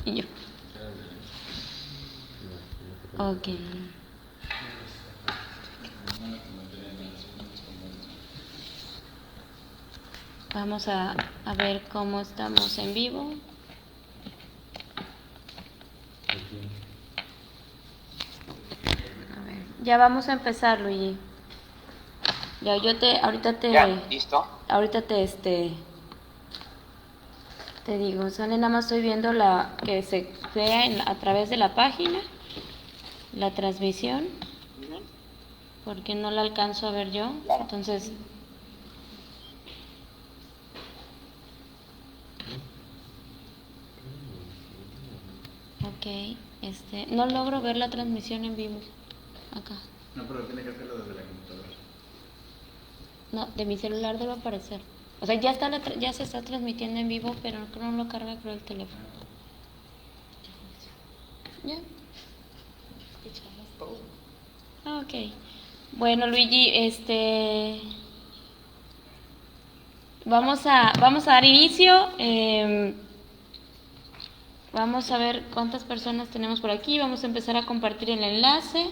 Y yo, ok. Vamos a ver cómo estamos en vivo. A ver, ya vamos a empezar, Luigi. Ya, Ya, listo. ahorita te digo, sale, nada más estoy viendo que se vea a través de la página, la transmisión, Ujú, porque no la alcanzo a ver yo. claro. Entonces, ok, no logro ver la transmisión en vivo. Acá. No, pero tiene que hacerlo desde la computadora. No, de mi celular debe aparecer. O sea, ya se está transmitiendo en vivo, pero no lo carga por el teléfono. Ya. Ok. Bueno, Luigi, vamos a dar inicio. Vamos a ver cuántas personas tenemos por aquí. Vamos a empezar a compartir el enlace.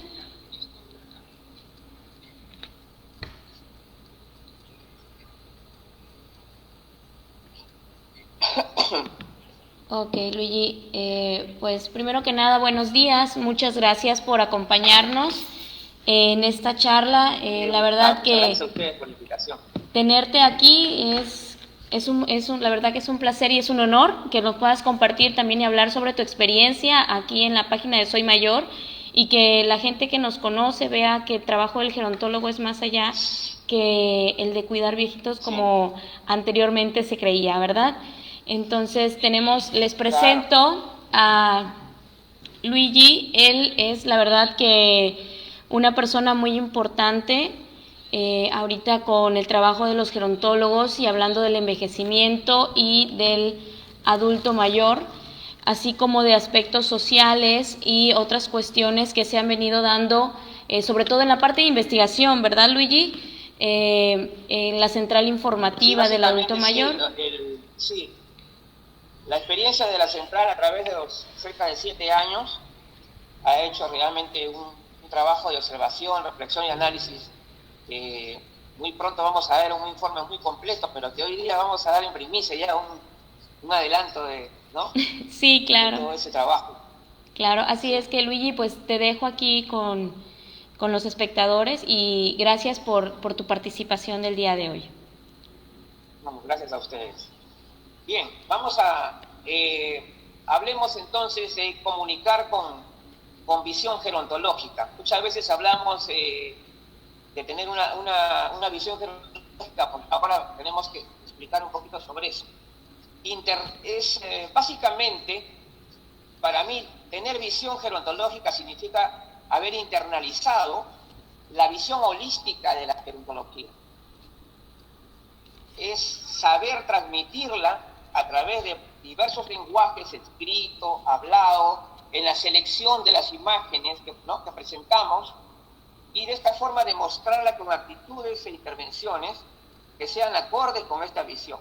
Ok, Luigi, pues primero que nada, buenos días. Muchas gracias por acompañarnos en esta charla. La verdad Muchas que gracias a ustedes por la invitación. tenerte aquí la verdad que es un placer y es un honor que nos puedas compartir también y hablar sobre tu experiencia aquí en la página de Soy Mayor y que la gente que nos conoce vea que el trabajo del gerontólogo es más allá que el de cuidar viejitos Sí, como anteriormente se creía, ¿verdad? Entonces les claro. presento a Luigi. Él es la verdad que una persona muy importante ahorita con el trabajo de los gerontólogos y hablando del envejecimiento y del adulto mayor, así como de aspectos sociales y otras cuestiones que se han venido dando, sobre todo en la parte de investigación, ¿verdad, Luigi? En la central Sí, informativa del adulto básicamente sí. mayor. Sí, la experiencia de la central a través de los cerca de 7 años ha hecho realmente un trabajo de observación, reflexión y análisis. Muy pronto vamos a ver un informe muy completo, pero que hoy día vamos a dar en primicia ya un adelanto ¿no? Sí, de claro. todo ese trabajo. Claro, así Sí. es que Luigi, pues te dejo aquí con los espectadores y gracias por tu participación del día de hoy. Vamos, gracias a ustedes. Bien, hablemos entonces de comunicar con visión gerontológica. Muchas veces hablamos de tener una visión gerontológica, porque ahora tenemos que explicar un poquito sobre eso. Básicamente, para mí, tener visión gerontológica significa haber internalizado la visión holística de la gerontología. Es saber transmitirla a través de diversos lenguajes, escrito, hablado, en la selección de las imágenes que presentamos, y de esta forma demostrarla con actitudes e intervenciones que sean acordes con esta visión.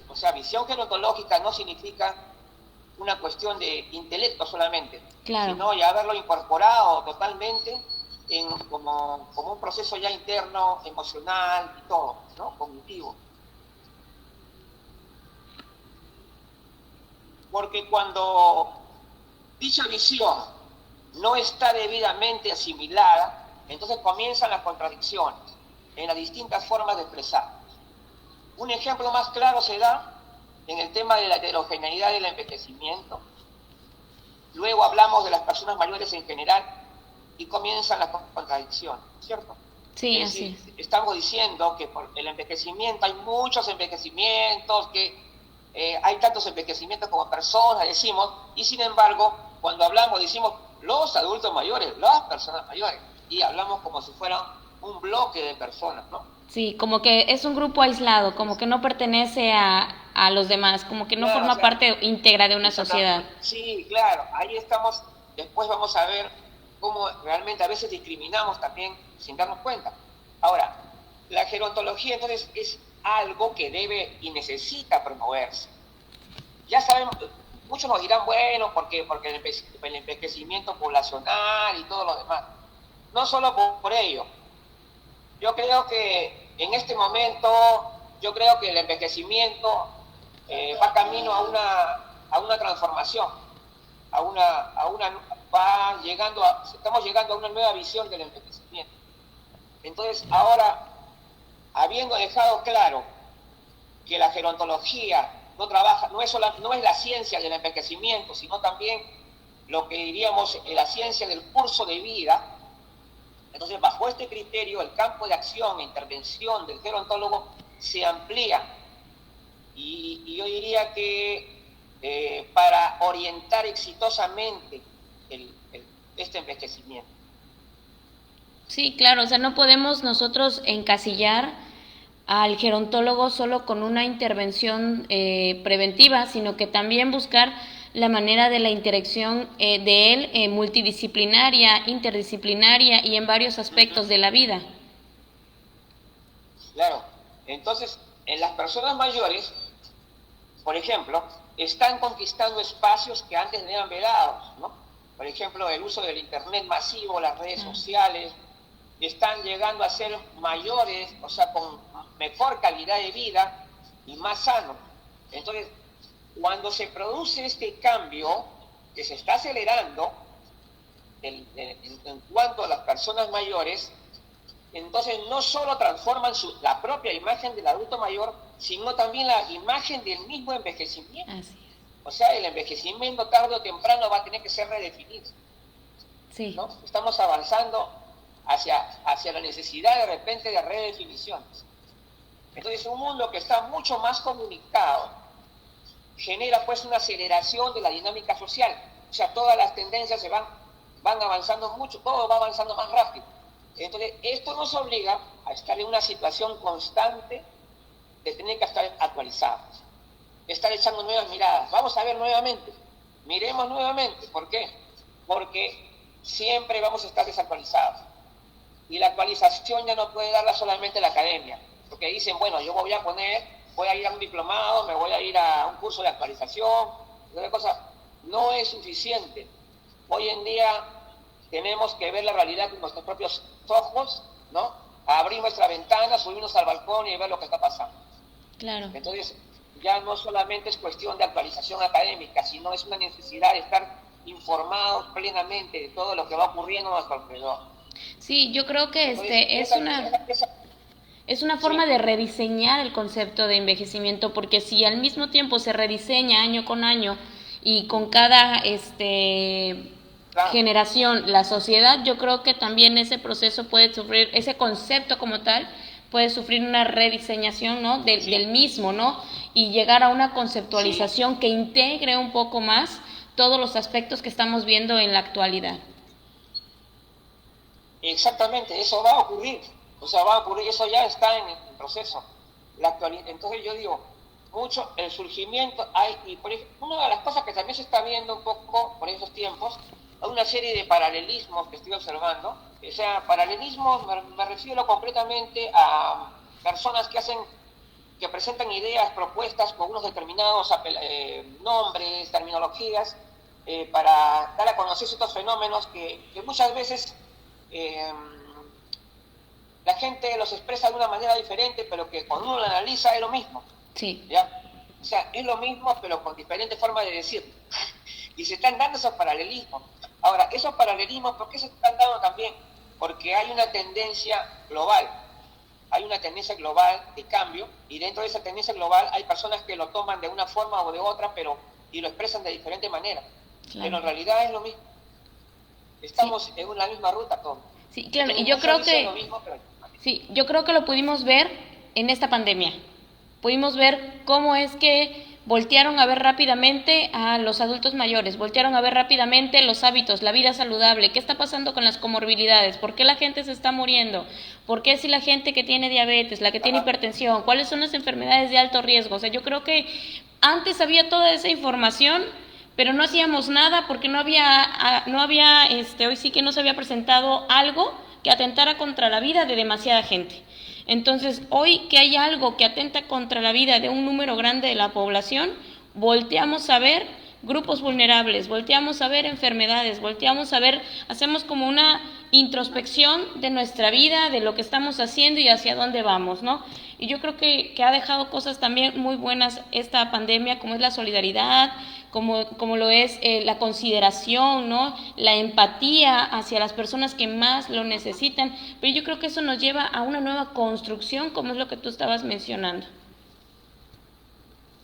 O sea, visión gerontológica no significa una cuestión de intelecto solamente, Claro. sino ya haberlo incorporado totalmente como un proceso ya interno, emocional y todo, ¿no? Cognitivo. Porque cuando dicha visión no está debidamente asimilada, entonces comienzan las contradicciones en las distintas formas de expresar. Un ejemplo más claro se da en el tema de la heterogeneidad del envejecimiento. Luego hablamos de las personas mayores en general y comienzan las contradicciones, ¿cierto? Sí, Es así decir, es. estamos diciendo que por el envejecimiento hay muchos envejecimientos, que hay tantos envejecimientos como personas, decimos, y sin embargo, cuando hablamos decimos los adultos mayores, las personas mayores, y hablamos como si fueran un bloque de personas, ¿no? Sí, como que es un grupo aislado, como que no pertenece a los demás, como que no Claro, o forma sea, parte íntegra de una sociedad. sí, claro, ahí estamos, después vamos a ver cómo realmente a veces discriminamos también sin darnos cuenta. Ahora, la gerontología entonces es algo que debe y necesita promoverse. ya sabemos, muchos nos dirán, bueno, porque el envejecimiento poblacional y todo lo demás. No solo por ello. Yo creo que en este momento, yo creo que el envejecimiento va camino a una transformación, estamos llegando a una nueva visión del envejecimiento. Entonces, ahora, habiendo dejado claro que la gerontología no trabaja, no es la ciencia del envejecimiento, sino también lo que diríamos la ciencia del curso de vida. Entonces, bajo este criterio, el campo de acción e intervención del gerontólogo se amplía. Y yo diría que para orientar exitosamente este envejecimiento. Sí, claro, o sea, no podemos nosotros encasillar al gerontólogo solo con una intervención preventiva, sino que también buscar la manera de la interacción de él multidisciplinaria, interdisciplinaria y en varios aspectos de la vida. Claro, entonces en las personas mayores, por ejemplo, están conquistando espacios que antes no eran velados, ¿no? Por ejemplo, el uso del internet masivo, las redes sociales, están llegando a ser mayores, o sea, con mejor calidad de vida y más sanos. Entonces, cuando se produce este cambio que se está acelerando en cuanto a las personas mayores, entonces no solo transforman la propia imagen del adulto mayor, sino también la imagen del mismo envejecimiento. Así es. O sea, el envejecimiento tarde o temprano va a tener que ser redefinido. Sí. ¿No? Estamos avanzando hacia la necesidad de repente de redefiniciones. Entonces, un mundo que está mucho más comunicado genera pues una aceleración de la dinámica social. O sea, todas las tendencias van avanzando mucho, todo va avanzando más rápido. Entonces, esto nos obliga a estar en una situación constante de tener que estar actualizados, estar echando nuevas miradas. Vamos a ver nuevamente, miremos nuevamente. ¿Por qué? Porque siempre vamos a estar desactualizados. Y la actualización ya no puede darla solamente la academia, porque dicen, bueno, yo voy a ir a un diplomado, me voy a ir a un curso de actualización, otra cosa. No es suficiente. Hoy en día tenemos que ver la realidad con nuestros propios ojos, ¿no? Abrir nuestra ventana, subirnos al balcón y ver lo que está pasando. Claro. Entonces, ya no solamente es cuestión de actualización académica, sino es una necesidad de estar informados plenamente de todo lo que va ocurriendo a nuestro alrededor. Sí, yo creo que Entonces, es una forma de rediseñar el concepto de envejecimiento, porque si al mismo tiempo se rediseña año con año y con cada generación la sociedad, yo creo que también ese proceso puede sufrir, ese concepto como tal, puede sufrir una rediseñación, ¿no? Del mismo, ¿no? Y llegar a una conceptualización que integre un poco más todos los aspectos que estamos viendo en la actualidad. Exactamente, eso va a ocurrir. O sea, va a ocurrir, eso ya está en el proceso. Entonces yo digo, mucho el surgimiento y una de las cosas que también se está viendo un poco por esos tiempos, hay una serie de paralelismos que estoy observando. O sea, paralelismos me refiero completamente a personas que presentan ideas, propuestas con unos determinados nombres, terminologías, para dar a conocer ciertos fenómenos que muchas veces la gente los expresa de una manera diferente, pero que cuando uno lo analiza es lo mismo. Sí. ¿Ya? O sea, es lo mismo, pero con diferentes formas de decirlo. Y se están dando esos paralelismos. Ahora, esos paralelismos, ¿por qué se están dando también? Porque hay una tendencia global. Hay una tendencia global de cambio, y dentro de esa tendencia global hay personas que lo toman de una forma o de otra, y lo expresan de diferente manera. Claro. Pero en realidad es lo mismo. Estamos en la misma ruta todos. Sí, claro, y yo creo que yo creo que lo pudimos ver en esta pandemia. Pudimos ver cómo es que voltearon a ver rápidamente a los adultos mayores, voltearon a ver rápidamente los hábitos, la vida saludable, qué está pasando con las comorbilidades, por qué la gente se está muriendo, por qué si la gente que tiene diabetes, la que tiene hipertensión, cuáles son las enfermedades de alto riesgo. O sea, yo creo que antes había toda esa información, pero no hacíamos nada porque no había hoy sí que no se había presentado algo que atentara contra la vida de demasiada gente. Entonces, hoy que hay algo que atenta contra la vida de un número grande de la población, volteamos a ver grupos vulnerables, volteamos a ver enfermedades, volteamos a ver, hacemos como una introspección de nuestra vida, de lo que estamos haciendo y hacia dónde vamos, ¿no? Y yo creo que ha dejado cosas también muy buenas esta pandemia, como es la solidaridad, como lo es la consideración, ¿no? La empatía hacia las personas que más lo necesitan, pero yo creo que eso nos lleva a una nueva construcción, como es lo que tú estabas mencionando.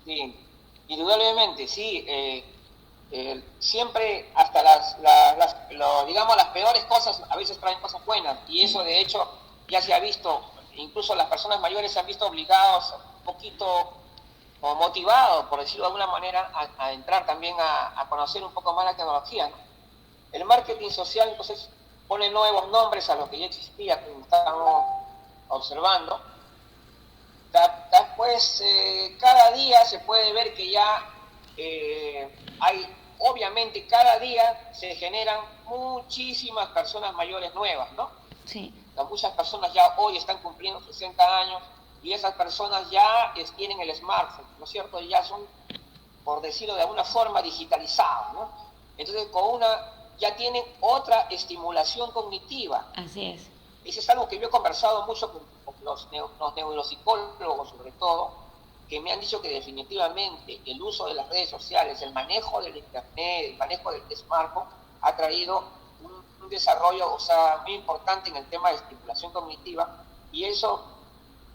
Sí, indudablemente, sí. Siempre hasta digamos, las peores cosas a veces traen cosas buenas, y eso de hecho ya se ha visto. Incluso las personas mayores se han visto obligados un poquito o motivados, por decirlo de alguna manera, a entrar también a conocer un poco más la tecnología, ¿no? El marketing social entonces pone nuevos nombres a lo que ya existía, como estábamos observando. Después, cada día se puede ver que ya obviamente cada día se generan muchísimas personas mayores nuevas, ¿no? Sí. Muchas personas ya hoy están cumpliendo 60 años y esas personas ya tienen el smartphone, ¿no es cierto? Ya son, por decirlo de alguna forma, digitalizados, ¿no? Entonces ya tienen otra estimulación cognitiva. Así es. Eso es algo que yo he conversado mucho con los neuropsicólogos, sobre todo, que me han dicho que definitivamente el uso de las redes sociales, el manejo del internet, el manejo del smartphone, ha traído un desarrollo, muy importante en el tema de estimulación cognitiva, y eso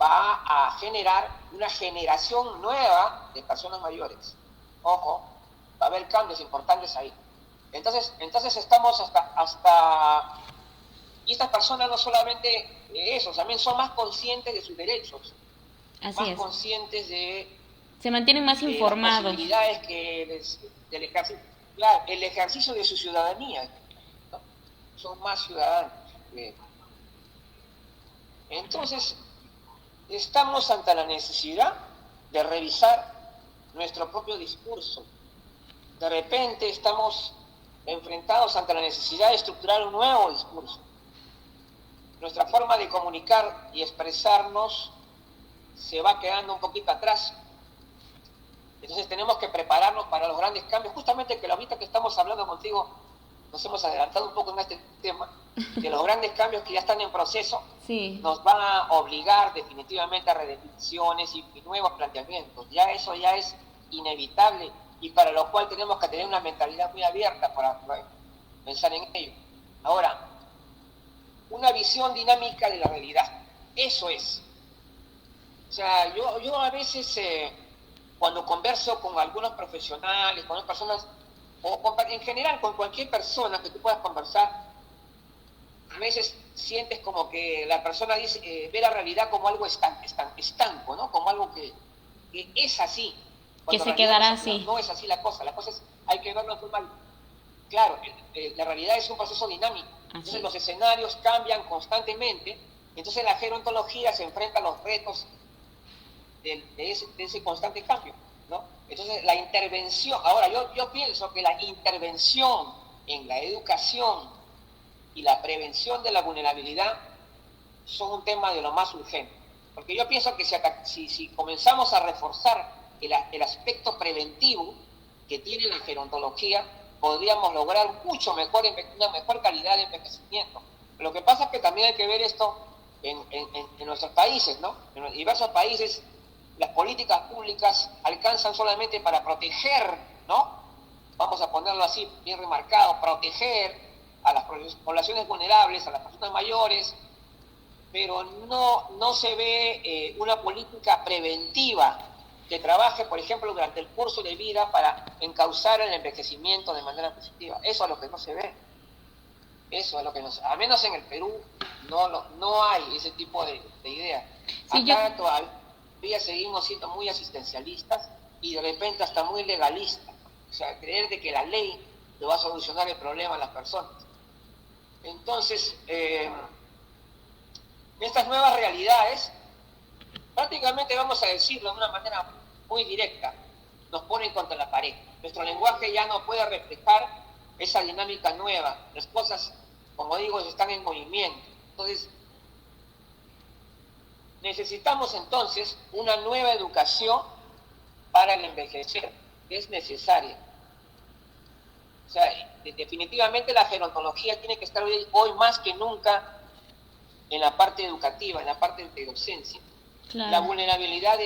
va a generar una generación nueva de personas mayores. Ojo, va a haber cambios importantes ahí. Entonces estamos y estas personas no solamente eso, también son más conscientes de sus derechos, Así es. conscientes se mantienen más informados. Las posibilidades del ejercicio, claro, el ejercicio de su ciudadanía, ¿no? Son más ciudadanos. Entonces, estamos ante la necesidad de revisar nuestro propio discurso. De repente estamos enfrentados ante la necesidad de estructurar un nuevo discurso. Nuestra forma de comunicar y expresarnos se va quedando un poquito atrás. Entonces tenemos que prepararnos para los grandes cambios. Justamente que ahorita que estamos hablando contigo, nos hemos adelantado un poco en este tema, que los grandes cambios que ya están en proceso sí. nos van a obligar definitivamente a redefiniciones y nuevos planteamientos. Ya eso ya es inevitable, y para lo cual tenemos que tener una mentalidad muy abierta para pensar en ello. Ahora, una visión dinámica de la realidad. Eso es. O sea, yo a veces, cuando converso con algunos profesionales, con otras personas, o en general con cualquier persona que tú puedas conversar, a veces sientes como que la persona ve la realidad como algo estanco, ¿no? Como algo que es así. Que se quedará así. No es así la cosa es, hay que verlo en forma. Claro, la realidad es un proceso dinámico. Entonces los escenarios cambian constantemente, entonces la gerontología se enfrenta a los retos de ese constante cambio, ¿no? Entonces la intervención, ahora yo pienso que la intervención en la educación y la prevención de la vulnerabilidad son un tema de lo más urgente, porque yo pienso que si comenzamos a reforzar el aspecto preventivo que tiene la gerontología, podríamos lograr una mejor calidad de envejecimiento. Lo que pasa es que también hay que ver esto en nuestros países, ¿no? En diversos países las políticas públicas alcanzan solamente para proteger, ¿no? Vamos a ponerlo así, bien remarcado, proteger a las poblaciones vulnerables, a las personas mayores, pero no se ve una política preventiva que trabaje, por ejemplo, durante el curso de vida para encauzar el envejecimiento de manera positiva. Eso es lo que no se ve. Eso es lo que no se ve. Al menos en el Perú no hay ese tipo de idea. Sí, acá todavía seguimos siendo muy asistencialistas y de repente hasta muy legalistas. O sea, creer de que la ley le va a solucionar el problema a las personas. Entonces, estas nuevas realidades, prácticamente, vamos a decirlo de una manera muy directa, nos ponen contra la pared. Nuestro lenguaje ya no puede reflejar esa dinámica nueva. Las cosas, como digo, están en movimiento. Entonces, necesitamos entonces una nueva educación para el envejecer. es necesaria. O sea, definitivamente la gerontología tiene que estar hoy más que nunca en la parte educativa, en la parte de docencia. Claro. La vulnerabilidad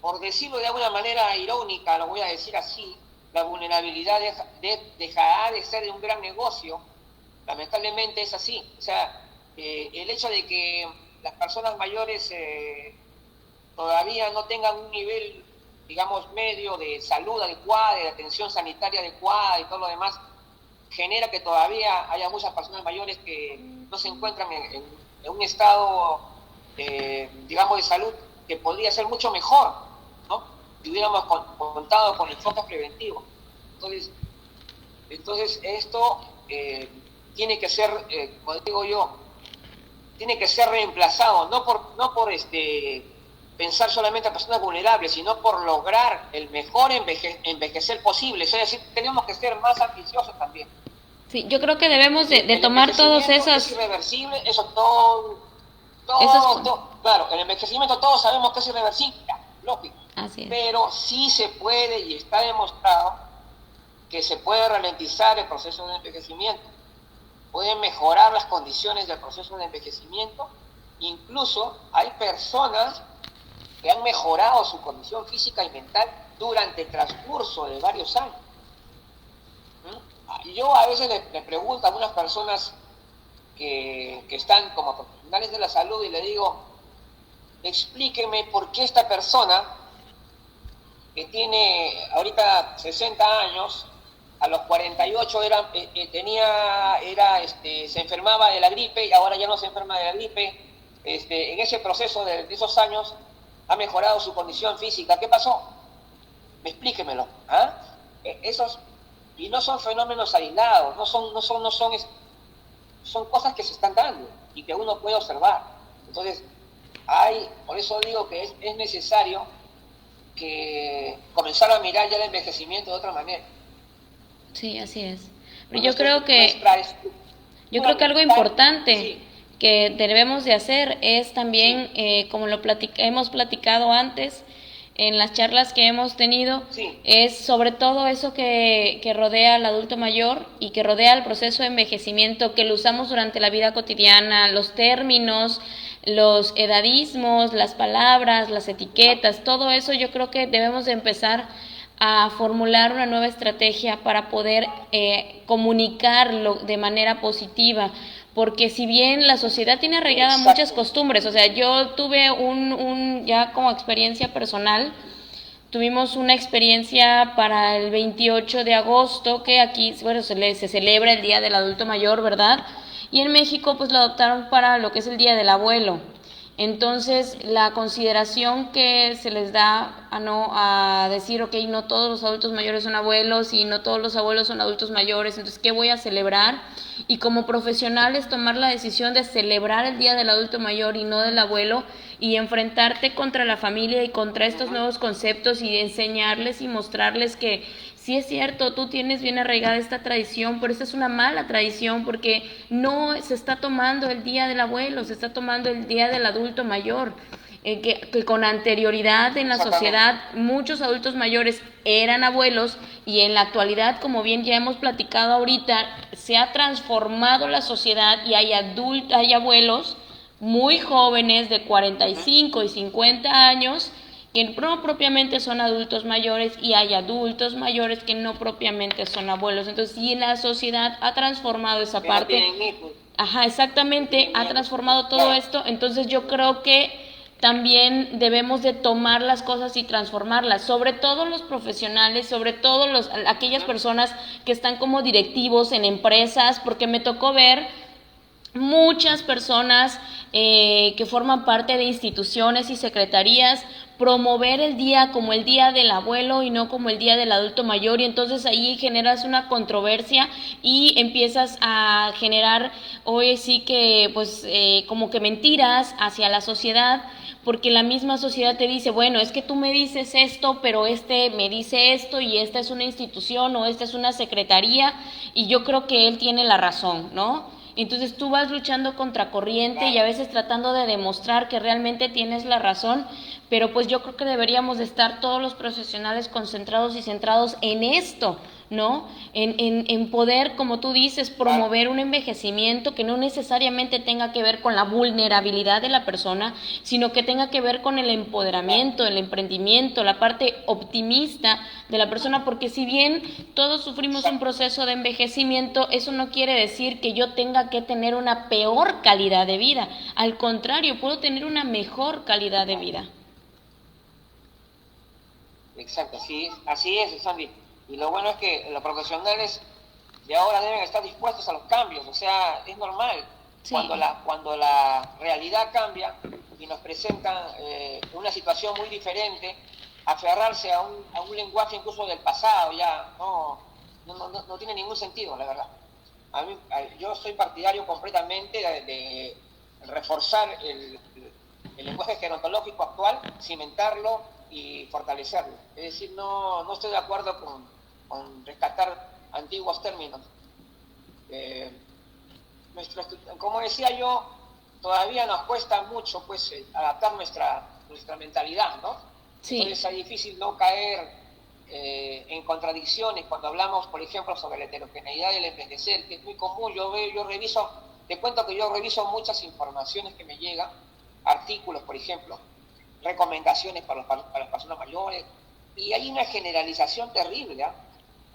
por decirlo de alguna manera irónica, lo voy a decir así, la vulnerabilidad dejará de ser de un gran negocio. Lamentablemente es así. O sea, el hecho de que las personas mayores todavía no tengan un nivel, digamos, medio de salud adecuada, de atención sanitaria adecuada y todo lo demás, genera que todavía haya muchas personas mayores que no se encuentran en un estado, digamos, de salud que podría ser mucho mejor, ¿no? Si hubiéramos contado con enfoques preventivos. Entonces esto tiene que ser, como digo yo, tiene que ser reemplazado, no por pensar solamente a personas vulnerables, sino por lograr el mejor envejecer posible. Es decir, tenemos que ser más ambiciosos también. Sí, yo creo que debemos de tomar todos esos... Es irreversible, eso todo, claro, el envejecimiento todos sabemos que es irreversible, lógico. Así es. Pero sí se puede y está demostrado que se puede ralentizar el proceso de envejecimiento, pueden mejorar las condiciones del proceso de envejecimiento. Incluso hay personas que han mejorado su condición física y mental durante el transcurso de varios años. Yo a veces le pregunto a algunas personas que están como profesionales de la salud y le digo, explíqueme por qué esta persona que tiene ahorita 60 años, a los 48 se enfermaba de la gripe y ahora ya no se enferma de la gripe, en ese proceso de esos años ha mejorado su condición física. ¿Qué pasó? Explíquemelo. Y no son fenómenos aislados, son cosas que se están dando y que uno puede observar. Entonces, por eso digo que es necesario que comenzar a mirar ya el envejecimiento de otra manera. Sí, así es. Pero yo creo que algo importante sí, que debemos de hacer es también, como hemos platicado antes, en las charlas que hemos tenido, sí, es sobre todo eso que rodea al adulto mayor y que rodea el proceso de envejecimiento, que lo usamos durante la vida cotidiana, los términos, los edadismos, las palabras, las etiquetas, todo eso yo creo que debemos de empezar a formular una nueva estrategia para poder comunicarlo de manera positiva, porque si bien la sociedad tiene arraigada muchas costumbres, o sea, yo tuve ya como experiencia personal, tuvimos una experiencia para el 28 de agosto, que aquí, bueno, se celebra el Día del Adulto Mayor, ¿verdad? Y en México pues lo adoptaron para lo que es el Día del Abuelo. Entonces, la consideración que se les da a decir, ok, no todos los adultos mayores son abuelos y no todos los abuelos son adultos mayores, entonces, ¿qué voy a celebrar? Y como profesionales, tomar la decisión de celebrar el Día del Adulto Mayor y no del abuelo, y enfrentarte contra la familia y contra estos nuevos conceptos y enseñarles y mostrarles que sí es cierto, tú tienes bien arraigada esta tradición, pero esta es una mala tradición porque no se está tomando el Día del Abuelo, se está tomando el Día del Adulto Mayor. Que con anterioridad en la sociedad muchos adultos mayores eran abuelos y en la actualidad, como bien ya hemos platicado ahorita, se ha transformado la sociedad y hay abuelos muy jóvenes de 45 y 50 años que no propiamente son adultos mayores y hay adultos mayores que no propiamente son abuelos. Entonces, sí, la sociedad ha transformado esa parte. Ajá, exactamente, ha transformado todo esto. Entonces, yo creo que también debemos de tomar las cosas y transformarlas, sobre todo los profesionales, sobre todo aquellas personas que están como directivos en empresas, porque me tocó ver muchas personas que forman parte de instituciones y secretarías promover el día como el día del abuelo y no como el día del adulto mayor, y entonces ahí generas una controversia y empiezas a generar hoy sí que pues como que mentiras hacia la sociedad, porque la misma sociedad te dice, bueno, es que tú me dices esto, pero me dice esto y esta es una institución o esta es una secretaría y yo creo que él tiene la razón, ¿no? Entonces tú vas luchando contra corriente y a veces tratando de demostrar que realmente tienes la razón, pero pues yo creo que deberíamos de estar todos los profesionales concentrados y centrados en esto, ¿no? En poder, como tú dices, promover un envejecimiento que no necesariamente tenga que ver con la vulnerabilidad de la persona, sino que tenga que ver con el empoderamiento, el emprendimiento, la parte optimista de la persona, porque si bien todos sufrimos un proceso de envejecimiento, eso no quiere decir que yo tenga que tener una peor calidad de vida. Al contrario, puedo tener una mejor calidad de vida. Exacto, así es, Sandy. Y lo bueno es que los profesionales de ahora deben estar dispuestos a los cambios, o sea, es normal. Sí. Cuando la realidad cambia y nos presentan una situación muy diferente, aferrarse a un lenguaje incluso del pasado ya no tiene ningún sentido, la verdad. Yo soy partidario completamente de reforzar el lenguaje gerontológico actual, cimentarlo y fortalecerlo. Es decir, no estoy de acuerdo con rescatar antiguos términos. Como decía yo, todavía nos cuesta mucho pues adaptar nuestra mentalidad, ¿no? Sí. Entonces es difícil no caer en contradicciones cuando hablamos, por ejemplo, sobre la heterogeneidad del envejecer, que es muy común. Te cuento que yo reviso muchas informaciones que me llegan, artículos, por ejemplo, recomendaciones para las personas mayores, y hay una generalización terrible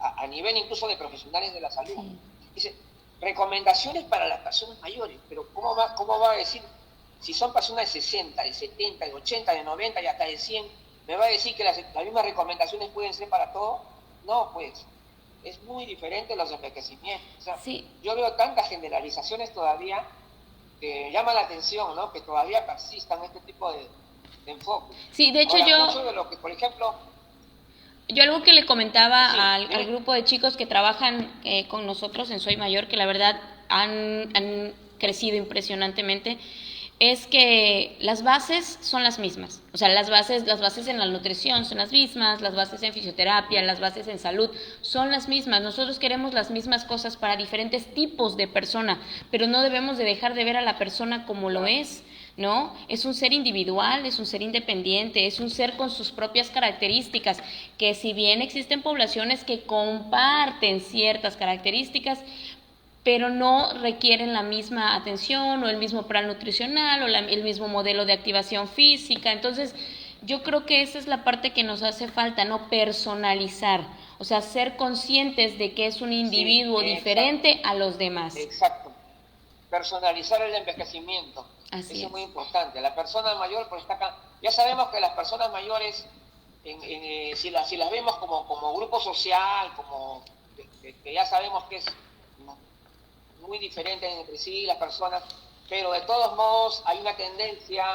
a nivel incluso de profesionales de la salud. Sí. Dice, recomendaciones para las personas mayores, pero ¿cómo va a decir, si son personas de 60, de 70, de 80, de 90 y hasta de 100, me va a decir que las mismas recomendaciones pueden ser para todos? No, pues, es muy diferente los envejecimientos. O sea, sí. Yo veo tantas generalizaciones todavía que llama la atención, ¿no? Que todavía persistan este tipo de enfoque. Sí, de hecho mucho de lo que, por ejemplo, yo algo que le comentaba sí, al grupo de chicos que trabajan con nosotros en Soy Mayor, que la verdad han crecido impresionantemente, es que las bases son las mismas. O sea, las bases en la nutrición son las mismas, las bases en fisioterapia, las bases en salud son las mismas. Nosotros queremos las mismas cosas para diferentes tipos de persona, pero no debemos de dejar de ver a la persona como lo es, ¿no? Es un ser individual, es un ser independiente, es un ser con sus propias características, que si bien existen poblaciones que comparten ciertas características, pero no requieren la misma atención o el mismo plan nutricional o el mismo modelo de activación física. Entonces, yo creo que esa es la parte que nos hace falta, no personalizar, o sea, ser conscientes de que es un individuo diferente a los demás. Exacto. Personalizar el envejecimiento. Así Eso es es muy importante. La persona mayor, pues está acá. Ya sabemos que las personas mayores, si las vemos como grupo social, que ya sabemos que es muy diferente entre sí las personas, pero de todos modos hay una tendencia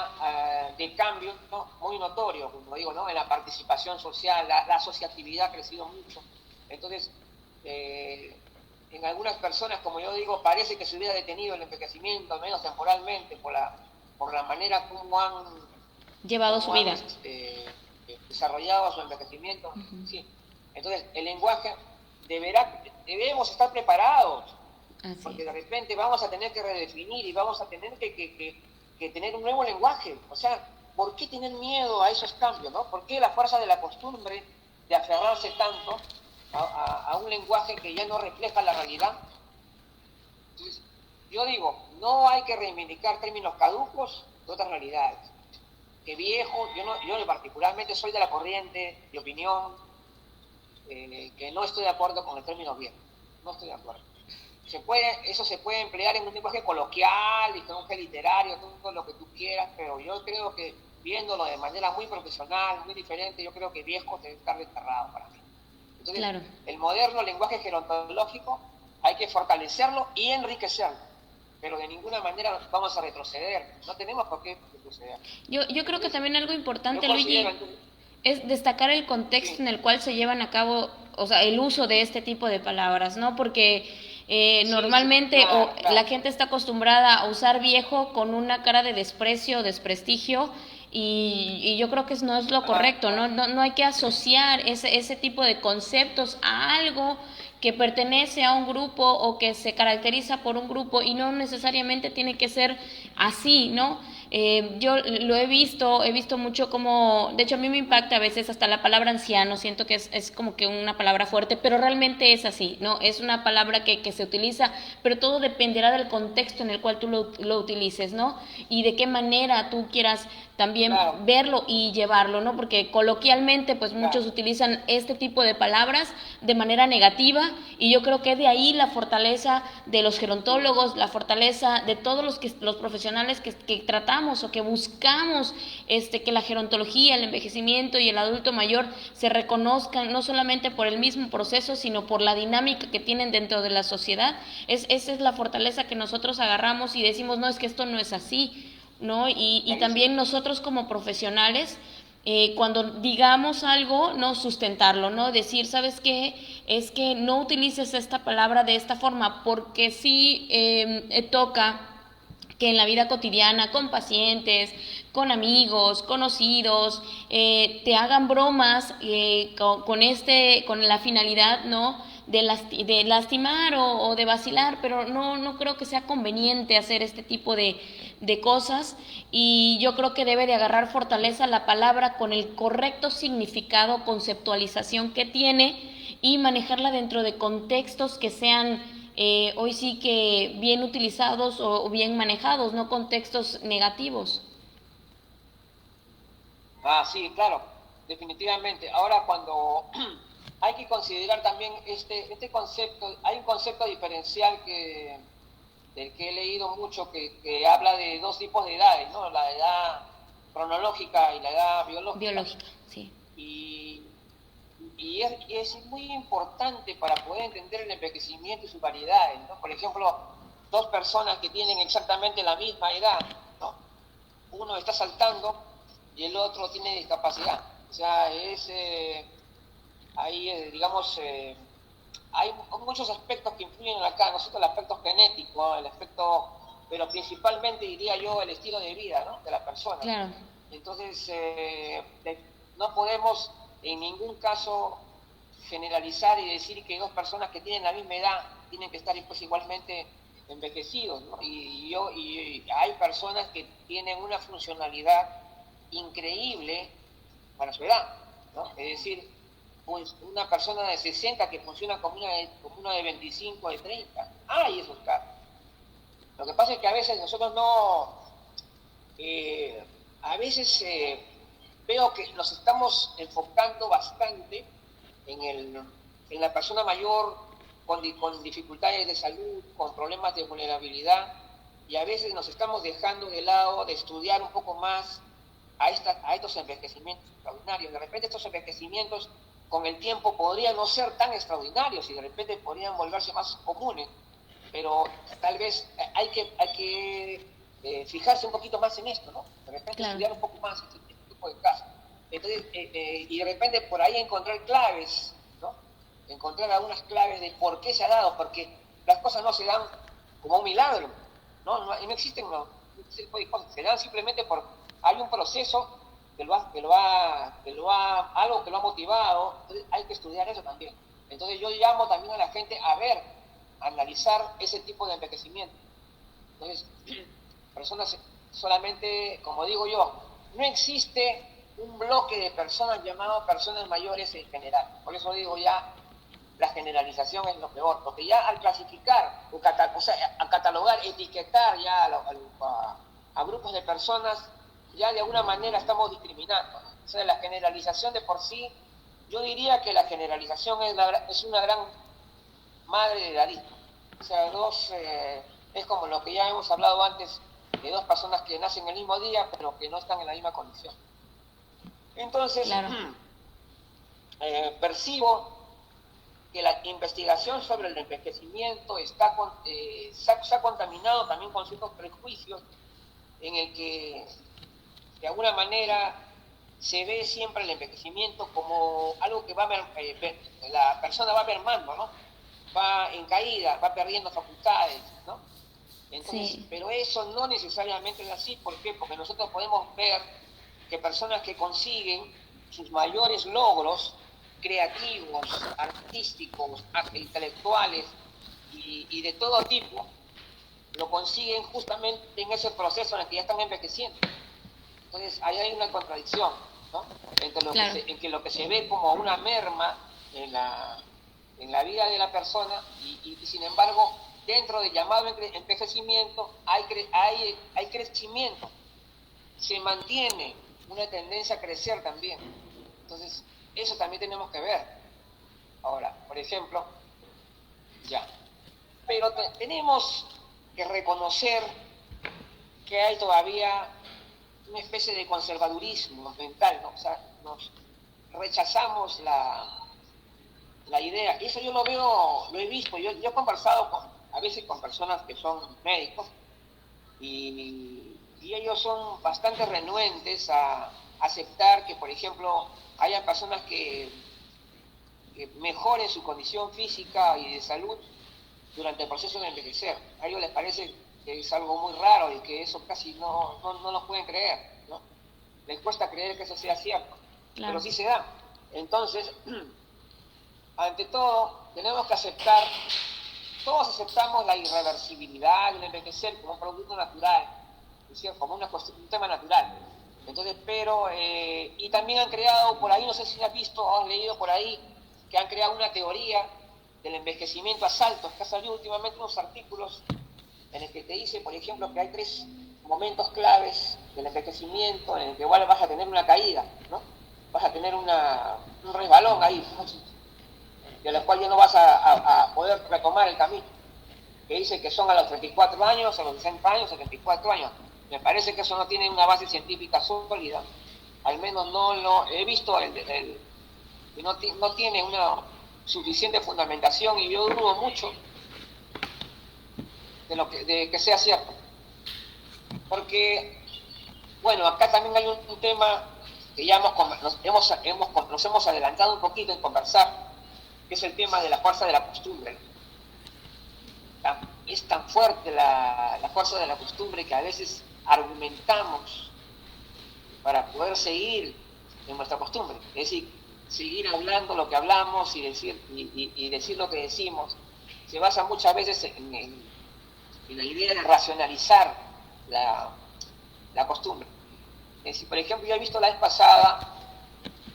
de cambio, ¿no? Muy notorio, como digo, ¿no? En la participación social, la asociatividad ha crecido mucho. Entonces, en algunas personas, como yo digo, parece que se hubiera detenido el envejecimiento, al menos temporalmente, por la manera como han llevado su vida, desarrollado su envejecimiento. Uh-huh. Sí. Entonces, el lenguaje debemos estar preparados, porque de repente vamos a tener que redefinir y vamos a tener que tener un nuevo lenguaje. O sea, ¿por qué tener miedo a esos cambios, no? ¿Por qué la fuerza de la costumbre de aferrarse tanto a un lenguaje que ya no refleja la realidad? Entonces, yo digo, no hay que reivindicar términos caducos de otras realidades. Que viejo, yo particularmente soy de la corriente de opinión que no estoy de acuerdo con el término viejo. No estoy de acuerdo. Eso se puede emplear en un lenguaje coloquial y con un literario, todo lo que tú quieras, pero yo creo que viéndolo de manera muy profesional, muy diferente, yo creo que viejo debe estar desterrado para mí. Entonces, claro, el moderno lenguaje gerontológico hay que fortalecerlo y enriquecerlo, pero de ninguna manera vamos a retroceder, no tenemos por qué retroceder. Yo creo que también algo importante, Luigi, es destacar el contexto en el cual se llevan a cabo, o sea, el uso de este tipo de palabras, ¿no? Porque normalmente claro. La gente está acostumbrada a usar viejo con una cara de desprecio o desprestigio y yo creo que no es lo correcto, no hay que asociar ese tipo de conceptos a algo que pertenece a un grupo o que se caracteriza por un grupo y no necesariamente tiene que ser así, ¿no? Yo lo he visto mucho como, de hecho a mí me impacta a veces hasta la palabra anciano, siento que es como que una palabra fuerte, pero realmente es así, ¿no? Es una palabra que se utiliza, pero todo dependerá del contexto en el cual tú lo utilices, ¿no? Y de qué manera tú quieras también Claro, verlo y llevarlo, ¿no? Porque coloquialmente pues muchos claro. utilizan este tipo de palabras de manera negativa y yo creo que de ahí la fortaleza de los gerontólogos, la fortaleza de todos los profesionales que tratamos o que buscamos que la gerontología, el envejecimiento y el adulto mayor se reconozcan no solamente por el mismo proceso, sino por la dinámica que tienen dentro de la sociedad. Esa es la fortaleza que nosotros agarramos y decimos, no, es que esto no es así, ¿no? Y también nosotros como profesionales, cuando digamos algo, no sustentarlo, ¿no? Decir, ¿sabes qué? Es que no utilices esta palabra de esta forma, porque sí toca que en la vida cotidiana, con pacientes, con amigos, conocidos, te hagan bromas con la finalidad, ¿no? De lastimar o de vacilar, pero no creo que sea conveniente hacer este tipo de cosas y yo creo que debe de agarrar fortaleza la palabra con el correcto significado, conceptualización que tiene y manejarla dentro de contextos que sean hoy sí que bien utilizados o bien manejados, no contextos negativos. Ah, sí, claro, definitivamente. Ahora, cuando hay que considerar también este concepto, hay un concepto diferencial del que he leído mucho que habla de dos tipos de edades, ¿no? La edad cronológica y la edad biológica. Biológica, sí. Y, es muy importante para poder entender el envejecimiento y sus variedades, ¿no? Por ejemplo, dos personas que tienen exactamente la misma edad, ¿no? Uno está saltando y el otro tiene discapacidad. O sea, ahí, digamos, hay muchos aspectos que influyen acá, ¿no es cierto? El aspecto genético, el aspecto, pero principalmente diría yo el estilo de vida, ¿no? De la persona. Claro. Entonces, no podemos en ningún caso generalizar y decir que dos personas que tienen la misma edad tienen que estar pues, igualmente envejecidos, ¿no? Y hay personas que tienen una funcionalidad increíble para su edad, ¿no? Es decir, pues una persona de 60 que funciona como una de 25, de 30. Hay esos casos. Lo que pasa es que a veces nosotros no, a veces veo que nos estamos enfocando bastante en la persona mayor con dificultades de salud, con problemas de vulnerabilidad, y a veces nos estamos dejando de lado de estudiar un poco más a estos envejecimientos extraordinarios. De repente estos envejecimientos con el tiempo podrían no ser tan extraordinarios y de repente podrían volverse más comunes, pero tal vez hay que fijarse un poquito más en esto, ¿no? De repente Claro. estudiar un poco más este tipo de casos. Entonces, y de repente por ahí encontrar claves, ¿no? Encontrar algunas claves de por qué se ha dado, porque las cosas no se dan como un milagro, ¿no? No existen, no, ese tipo de cosas, se dan simplemente hay un proceso algo que lo ha motivado, entonces hay que estudiar eso también. Entonces yo llamo también a la gente a analizar ese tipo de envejecimiento. Entonces, personas solamente, como digo yo, no existe un bloque de personas llamado personas mayores en general. Por eso digo ya, la generalización es lo peor, porque ya al clasificar, o sea, a catalogar, etiquetar ya a grupos de personas, ya de alguna manera estamos discriminando. O sea, la generalización de por sí, yo diría que la generalización es una gran madre de David. O sea, es como lo que ya hemos hablado antes, de dos personas que nacen el mismo día, pero que no están en la misma condición. Entonces, Claro. percibo que la investigación sobre el envejecimiento se ha contaminado también con ciertos prejuicios en el que de alguna manera se ve siempre el envejecimiento como algo que la persona va mermando, ¿no? Va en caída, va perdiendo facultades, ¿no? Entonces, Sí. pero eso no necesariamente es así. ¿Por qué? Porque nosotros podemos ver que personas que consiguen sus mayores logros creativos, artísticos, intelectuales y de todo tipo, lo consiguen justamente en ese proceso en el que ya están envejeciendo. Entonces, ahí hay una contradicción, ¿no? Entre Claro. en que lo que se ve como una merma en la vida de la persona y sin embargo, dentro del llamado envejecimiento hay crecimiento, se mantiene una tendencia a crecer también. Entonces, eso también tenemos que ver. Ahora, por ejemplo, ya. Pero tenemos que reconocer que hay todavía una especie de conservadurismo mental, ¿no? O sea, nos rechazamos la idea. Eso yo lo veo, lo he visto. Yo he conversado a veces con personas que son médicos y ellos son bastante renuentes a aceptar que, por ejemplo, hayan personas que mejoren su condición física y de salud durante el proceso de envejecer. A ellos les parece que es algo muy raro y que eso casi no lo pueden creer, ¿no? Les cuesta creer que eso sea cierto, Claro. pero sí se da. Entonces, ante todo, tenemos que aceptar, todos aceptamos la irreversibilidad del envejecer como un producto natural, ¿es cierto? Como un tema natural. Entonces, pero, y también han creado por ahí, no sé si has visto o has leído por ahí, que han creado una teoría del envejecimiento a saltos, que ha salido últimamente unos artículos en el que te dice, por ejemplo, que hay 3 momentos claves del envejecimiento en el que igual vas a tener una caída, ¿no? Vas a tener un resbalón ahí, ¿no? De la cual ya no vas a poder retomar el camino. Que dice que son a los 34 años, a los 60 años, a 74 años. Me parece que eso no tiene una base científica sólida, al menos no lo he visto, que no tiene una suficiente fundamentación y yo dudo mucho de que sea cierto. Porque, bueno, acá también hay un tema que ya nos hemos adelantado un poquito en conversar, que es el tema de la fuerza de la costumbre. Es tan fuerte la fuerza de la costumbre que a veces argumentamos para poder seguir en nuestra costumbre. Es decir, seguir hablando lo que hablamos y decir lo que decimos. Se basa muchas veces en la idea de racionalizar la costumbre. Es decir, por ejemplo, yo he visto la vez pasada,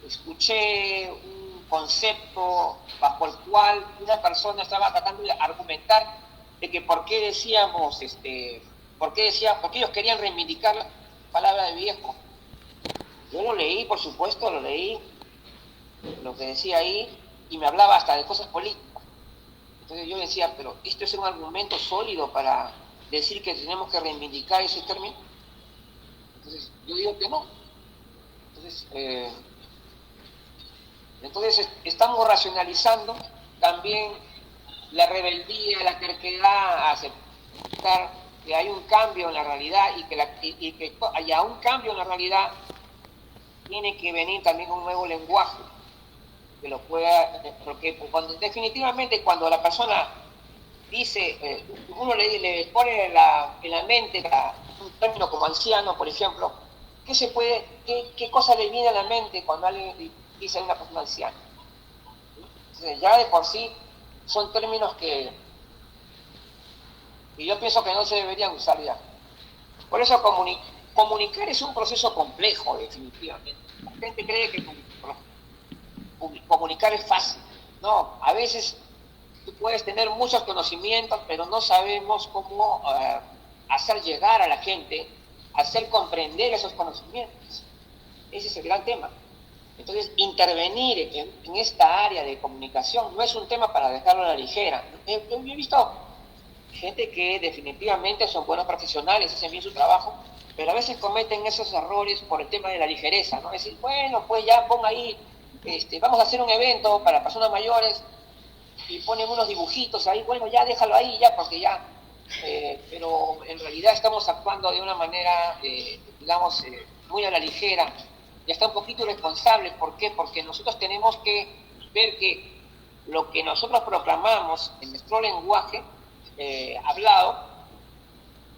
escuché un concepto bajo el cual una persona estaba tratando de argumentar de que por qué porque ellos querían reivindicar la palabra de viejo. Yo lo leí, por supuesto, lo leí, lo que decía ahí, y me hablaba hasta de cosas políticas. Entonces yo decía, pero ¿esto es un argumento sólido para decir que tenemos que reivindicar ese término? Entonces yo digo que no. Entonces estamos racionalizando también la rebeldía, la terquedad a aceptar que hay un cambio en la realidad y que haya un cambio en la realidad tiene que venir también un nuevo lenguaje que lo pueda, porque definitivamente cuando la persona dice, uno le pone en la mente un término como anciano, por ejemplo, qué cosa le viene a la mente cuando alguien dice a una persona anciana? Entonces, ya de por sí son términos que yo pienso que no se deberían usar ya. Por eso comunicar es un proceso complejo, definitivamente. La gente cree que comunicar es fácil. No, a veces tú puedes tener muchos conocimientos, pero no sabemos cómo hacer llegar a la gente, hacer comprender esos conocimientos. Ese es el gran tema. Entonces, intervenir en esta área de comunicación no es un tema para dejarlo a la ligera. Yo he visto gente que definitivamente son buenos profesionales, hacen bien su trabajo, pero a veces cometen esos errores por el tema de la ligereza, ¿no? Es decir, bueno, pues ya ponga ahí, vamos a hacer un evento para personas mayores y ponen unos dibujitos ahí, bueno, ya déjalo ahí, ya, porque ya, pero en realidad estamos actuando de una manera, digamos, muy a la ligera, y está un poquito irresponsable. ¿Por qué? Porque nosotros tenemos que ver que lo que nosotros proclamamos en nuestro lenguaje hablado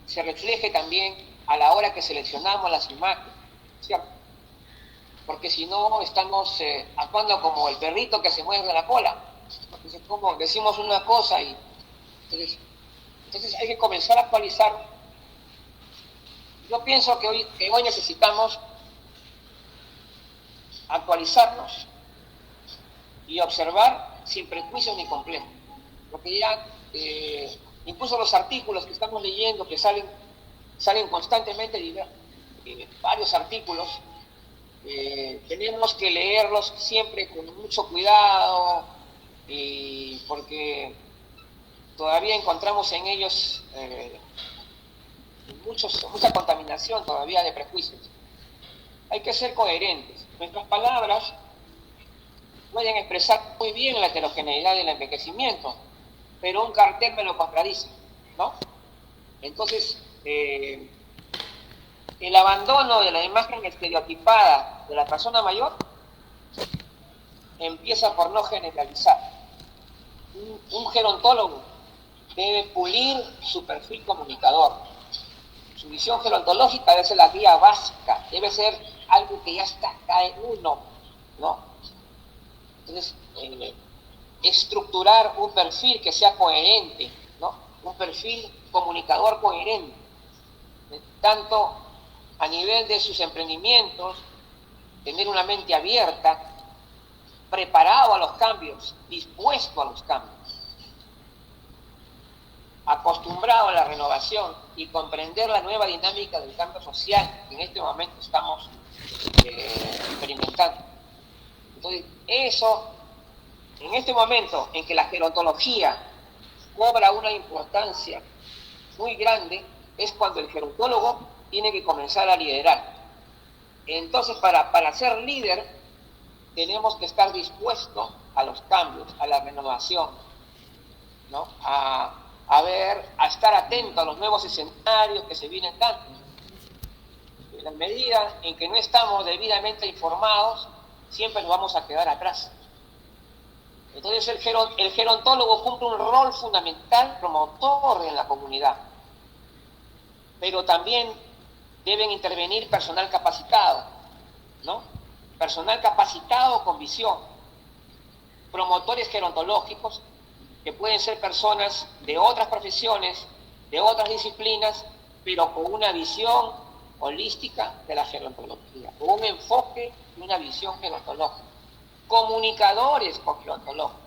se refleje también a la hora que seleccionamos las imágenes, ¿cierto? Porque si no estamos actuando como el perrito que se muerde la cola. Entonces, como decimos una cosa y entonces Entonces hay que comenzar a actualizar. Yo pienso que hoy necesitamos actualizarnos y observar sin prejuicios ni complejos. Porque ya, incluso los artículos que estamos leyendo, que salen constantemente, varios artículos, tenemos que leerlos siempre con mucho cuidado, porque todavía encontramos en ellos mucha contaminación todavía de prejuicios. Hay que ser coherentes. Nuestras palabras pueden expresar muy bien la heterogeneidad del envejecimiento, pero un cartel me lo contradice, ¿no? Entonces, el abandono de la imagen estereotipada de la persona mayor empieza por no generalizar. Un gerontólogo debe pulir su perfil comunicador. Su visión gerontológica debe ser la guía básica, debe ser algo que ya está acá en uno, ¿no? Entonces, estructurar un perfil que sea coherente, ¿no? Un perfil comunicador coherente, tanto a nivel de sus emprendimientos, tener una mente abierta, preparado a los cambios, dispuesto a los cambios, acostumbrado a la renovación y comprender la nueva dinámica del cambio social que en este momento estamos experimentando. Entonces, eso, en este momento en que la gerontología cobra una importancia muy grande, es cuando el gerontólogo tiene que comenzar a liderar. Entonces, para ser líder, tenemos que estar dispuestos a los cambios, a la renovación, ¿no? A estar atentos a los nuevos escenarios que se vienen dando. En la medida en que no estamos debidamente informados, siempre nos vamos a quedar atrás. Entonces el gerontólogo cumple un rol fundamental, promotor en la comunidad. Pero también deben intervenir personal capacitado, ¿no? Personal capacitado con visión. Promotores gerontológicos, que pueden ser personas de otras profesiones, de otras disciplinas, pero con una visión holística de la gerontología, con un enfoque y una visión gerontológica. Comunicadores con gerontología.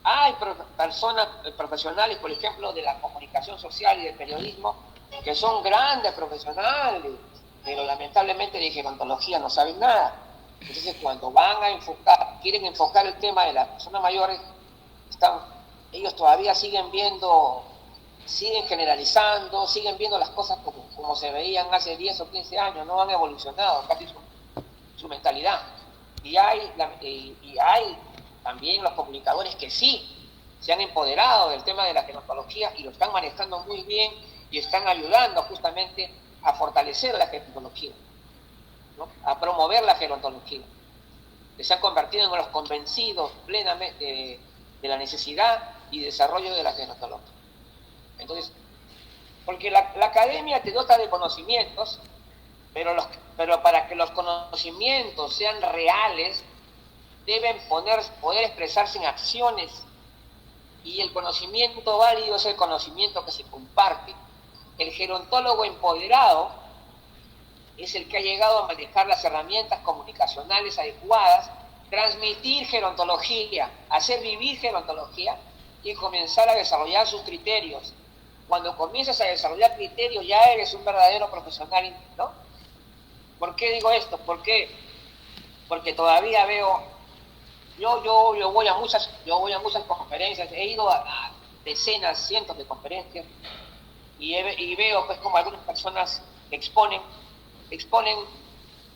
Hay personas profesionales, por ejemplo, de la comunicación social y del periodismo, que son grandes profesionales, pero lamentablemente de gerontología no saben nada. Entonces, cuando van a quieren enfocar el tema de las personas mayores, ellos todavía siguen generalizando, siguen viendo las cosas como se veían hace 10 o 15 años, no han evolucionado casi su mentalidad. Y hay también los comunicadores que sí se han empoderado del tema de la gerontología y lo están manejando muy bien y están ayudando justamente a fortalecer la gerontología, ¿no? A promover la gerontología, que se han convertido en los convencidos plenamente de la necesidad y desarrollo de la gerontología. Entonces, porque la academia te dota de conocimientos, pero para que los conocimientos sean reales, deben poder expresarse en acciones, y el conocimiento válido es el conocimiento que se comparte. El gerontólogo empoderado es el que ha llegado a manejar las herramientas comunicacionales adecuadas, transmitir gerontología, hacer vivir gerontología y comenzar a desarrollar sus criterios. Cuando comienzas a desarrollar criterios ya eres un verdadero profesional, ¿no? ¿Por qué digo esto? Porque todavía veo, yo voy a muchas conferencias, he ido a decenas, cientos de conferencias y veo pues como algunas personas exponen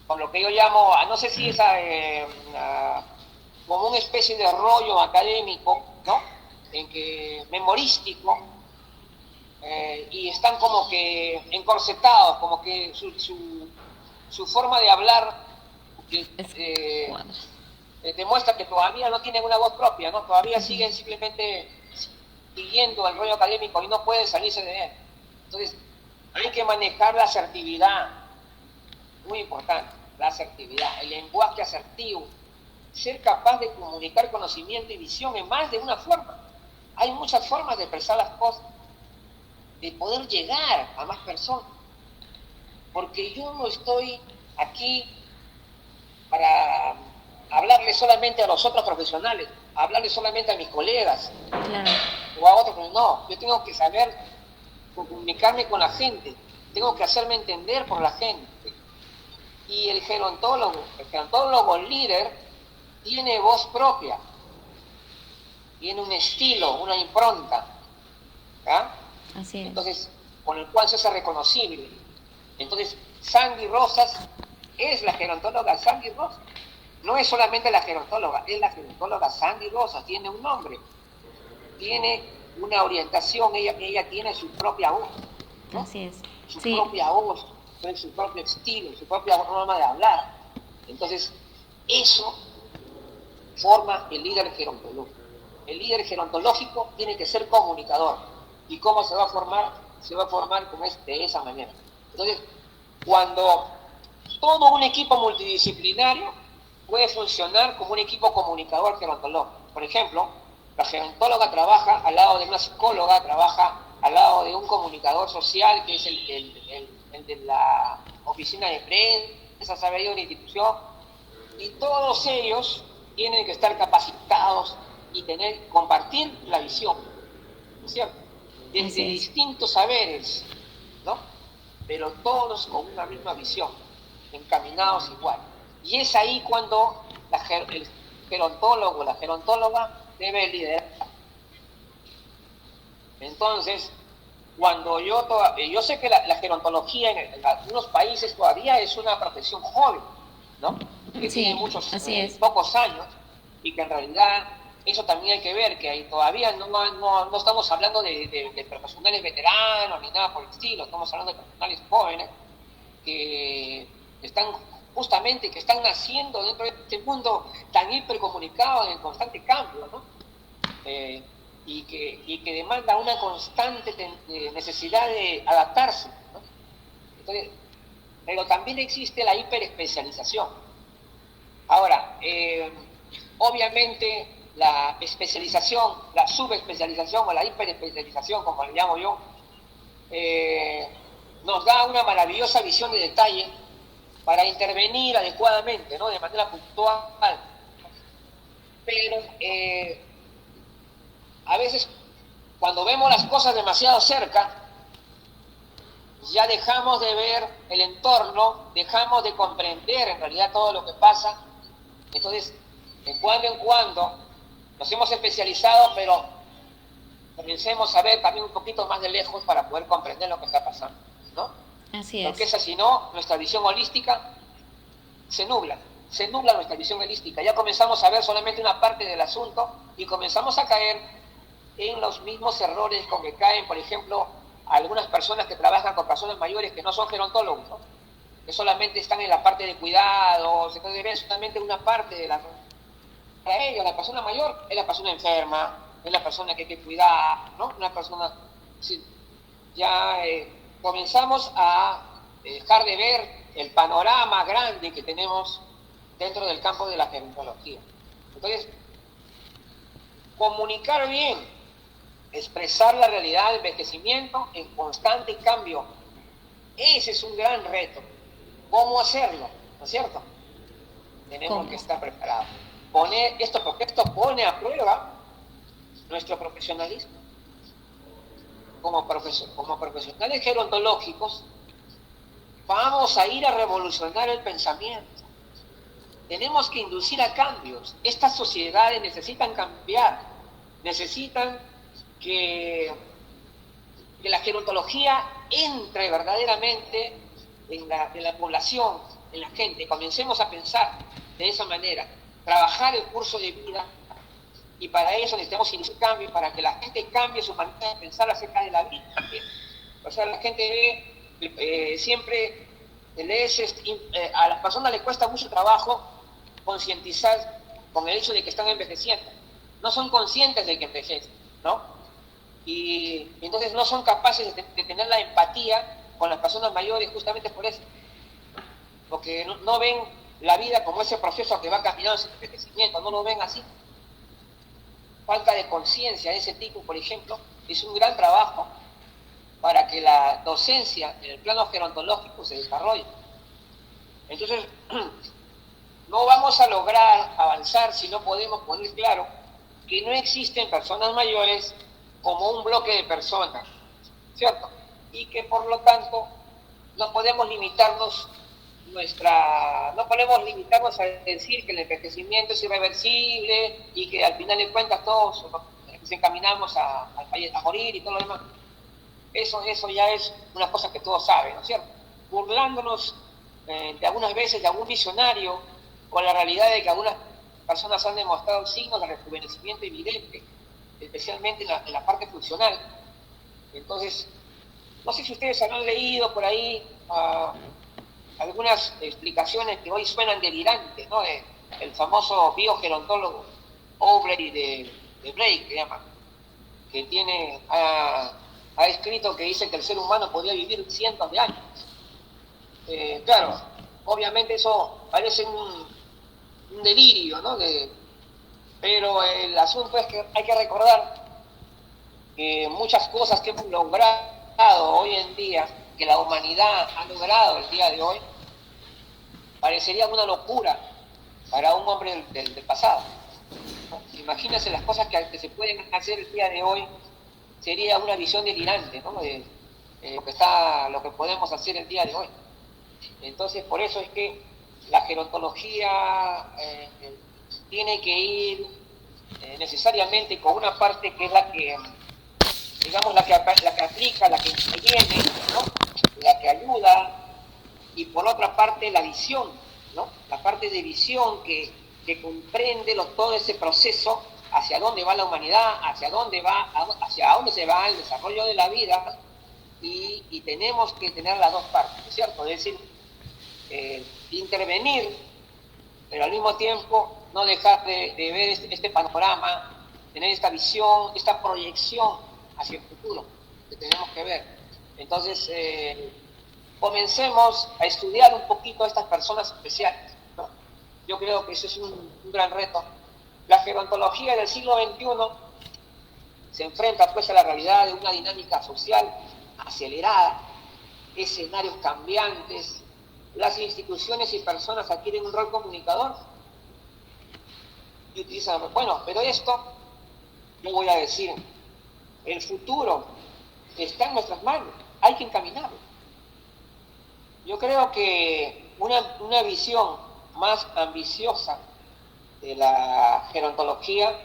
con lo que yo llamo, no sé si es como una especie de rollo académico, ¿no? Memorístico, y están como que encorsetados, como que su forma de hablar demuestra que todavía no tienen una voz propia, ¿no? Todavía siguen simplemente siguiendo el rollo académico y no pueden salirse de él. Entonces, hay que manejar la asertividad, muy importante, la asertividad, el lenguaje asertivo, ser capaz de comunicar conocimiento y visión en más de una forma. Hay muchas formas de expresar las cosas. de poder llegar a más personas. Porque yo no estoy aquí para hablarle solamente a los otros profesionales, hablarle solamente a mis colegas Claro. o a otros. No, yo tengo que saber comunicarme con la gente, tengo que hacerme entender por la gente. Y el gerontólogo líder tiene voz propia, tiene un estilo, una impronta, ¿ah? Así es. Entonces, con el cual se hace reconocible. Entonces, Sandy Rosas es la gerontóloga Sandy Rosas. No es solamente la gerontóloga, es la gerontóloga Sandy Rosas, tiene un nombre, tiene una orientación, ella tiene su propia voz, ¿no? Así es. Su Sí. propia voz, su propio estilo, su propia forma de hablar. Entonces, eso forma el líder gerontológico. El líder gerontológico tiene que ser comunicador. ¿Y cómo se va a formar? Se va a formar de esa manera. Entonces, cuando todo un equipo multidisciplinario puede funcionar como un equipo comunicador gerontológico. Por ejemplo, la gerontóloga trabaja al lado de una psicóloga, trabaja al lado de un comunicador social, que es el de la oficina de prensa, sabe de una institución, y todos ellos tienen que estar capacitados y compartir la visión, ¿no es cierto? Desde distintos saberes, ¿no? Pero todos con una misma visión, encaminados igual. Y es ahí cuando el gerontólogo, la gerontóloga debe liderar. Entonces, cuando yo sé que la gerontología en algunos países todavía es una profesión joven, ¿no? Que Sí, tiene pocos años, y que en realidad eso también hay que ver, que ahí todavía no estamos hablando de profesionales veteranos ni nada por el estilo, estamos hablando de profesionales jóvenes que están naciendo dentro de este mundo tan hipercomunicado, en constante cambio, ¿no? Y que demanda una constante necesidad de adaptarse, ¿no? Entonces, pero también existe la hiperespecialización. Ahora, obviamente la especialización, la subespecialización o la hiperespecialización, como le llamo yo, nos da una maravillosa visión de detalle para intervenir adecuadamente, ¿no? De manera puntual. Pero a veces, cuando vemos las cosas demasiado cerca, ya dejamos de ver el entorno, dejamos de comprender en realidad todo lo que pasa. Entonces, de cuando en cuando nos hemos especializado, pero comencemos a ver también un poquito más de lejos para poder comprender lo que está pasando, ¿no? Así es. Porque si no, nuestra visión holística se nubla nuestra visión holística. Ya comenzamos a ver solamente una parte del asunto y comenzamos a caer en los mismos errores con que caen, por ejemplo, algunas personas que trabajan con personas mayores que no son gerontólogos, ¿no? Que solamente están en la parte de cuidados, entonces ven solamente una parte de la... Para ellos, la persona mayor es la persona enferma, es la persona que hay que cuidar, ¿no? Una persona... Sí, ya comenzamos a dejar de ver el panorama grande que tenemos dentro del campo de la gerontología. Entonces, comunicar bien, expresar la realidad del envejecimiento en constante cambio, ese es un gran reto. ¿Cómo hacerlo? ¿No es cierto? Tenemos que estar preparados. Porque esto pone a prueba nuestro profesionalismo. Como profesionales gerontológicos, vamos a ir a revolucionar el pensamiento. Tenemos que inducir a cambios. Estas sociedades necesitan cambiar, necesitan que la gerontología entre verdaderamente en la población, en la gente. Comencemos a pensar de esa manera, trabajar el curso de vida, y para eso necesitamos iniciar cambios, para que la gente cambie su manera de pensar acerca de la vida también. O sea, la gente siempre a las personas les cuesta mucho trabajo concientizar con el hecho de que están envejeciendo. No son conscientes de que envejecen, ¿no? Y entonces no son capaces de tener la empatía con las personas mayores justamente por eso. Porque no ven la vida como ese proceso que va caminando hacia el envejecimiento, no lo ven así. Falta de conciencia de ese tipo, por ejemplo, es un gran trabajo para que la docencia en el plano gerontológico se desarrolle. Entonces, no vamos a lograr avanzar si no podemos poner claro que no existen personas mayores como un bloque de personas, ¿cierto? Y que por lo tanto no podemos limitarnos a decir que el envejecimiento es irreversible y que al final de cuentas todos nos encaminamos a morir y todo lo demás. Eso ya es una cosa que todos saben, ¿no es cierto? Burlándonos de algunas veces de algún visionario, con la realidad de que algunas personas han demostrado signos de rejuvenecimiento evidente, especialmente en la parte funcional. Entonces, no sé si ustedes habrán leído por ahí algunas explicaciones que hoy suenan delirantes, ¿no? El famoso biogerontólogo Aubrey de Blake, que llaman, que ha escrito que dice que el ser humano podría vivir cientos de años. Claro, obviamente eso parece un delirio, ¿no? Pero el asunto es que hay que recordar que muchas cosas que hemos logrado hoy en día, que la humanidad ha logrado el día de hoy, parecería una locura para un hombre del pasado. Imagínense las cosas que se pueden hacer el día de hoy, sería una visión delirante, ¿no? De lo que podemos hacer el día de hoy. Entonces, por eso es que la gerontología tiene que ir necesariamente con una parte que es la que, digamos, la que aplica, la que interviene, ¿no? La que ayuda, y por otra parte la visión, ¿no? La parte de visión que comprende todo ese proceso hacia dónde va la humanidad, hacia dónde se va el desarrollo de la vida, y tenemos que tener las dos partes, ¿cierto? Es decir, intervenir, pero al mismo tiempo no dejar de ver este panorama, tener esta visión, esta proyección hacia el futuro que tenemos que ver. Entonces, comencemos a estudiar un poquito a estas personas especiales, ¿no? Yo creo que ese es un gran reto. La gerontología del siglo XXI se enfrenta pues a la realidad de una dinámica social acelerada, escenarios cambiantes. Las instituciones y personas adquieren un rol comunicador y utilizan, bueno, pero esto, yo voy a decir, el futuro está en nuestras manos, hay que encaminarlo. Yo creo que una visión más ambiciosa de la gerontología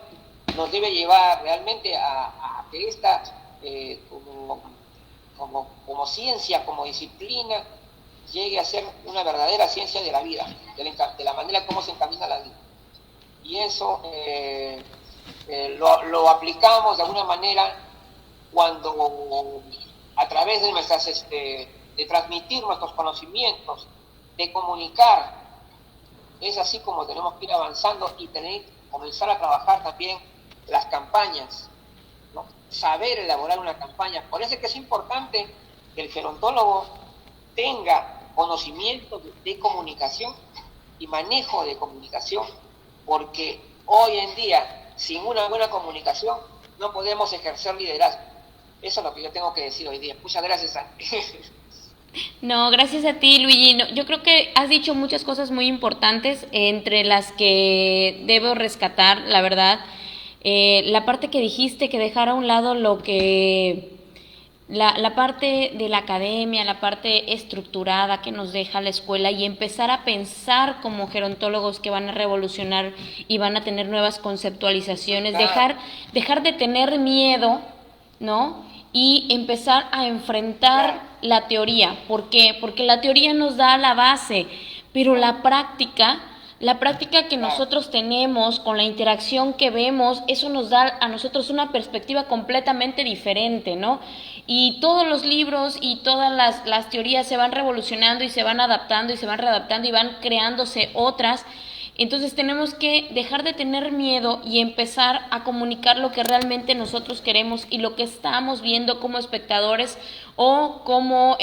nos debe llevar realmente a que esta, como ciencia, como disciplina, llegue a ser una verdadera ciencia de la vida, de la manera como se encamina la vida. Y eso lo aplicamos de alguna manera cuando, a través de de transmitir nuestros conocimientos, de comunicar, es así como tenemos que ir avanzando y comenzar a trabajar también las campañas, ¿no? Saber elaborar una campaña. Por eso es que es importante que el gerontólogo tenga conocimiento de comunicación y manejo de comunicación, porque hoy en día, sin una buena comunicación, no podemos ejercer liderazgo. Eso es lo que yo tengo que decir hoy día. Muchas gracias, Santi. No, gracias a ti, Luigi. No, yo creo que has dicho muchas cosas muy importantes, entre las que debo rescatar, la verdad. La parte que dijiste, que dejar a un lado la parte de la academia, la parte estructurada que nos deja la escuela, y empezar a pensar como gerontólogos que van a revolucionar y van a tener nuevas conceptualizaciones, dejar de tener miedo, ¿no? Y empezar a enfrentar la teoría. ¿Por qué? Porque la teoría nos da la base, pero la práctica que nosotros tenemos con la interacción que vemos, eso nos da a nosotros una perspectiva completamente diferente, ¿no? Y todos los libros y todas las teorías se van revolucionando y se van adaptando y se van readaptando y van creándose otras. Entonces tenemos que dejar de tener miedo y empezar a comunicar lo que realmente nosotros queremos y lo que estamos viendo como espectadores o como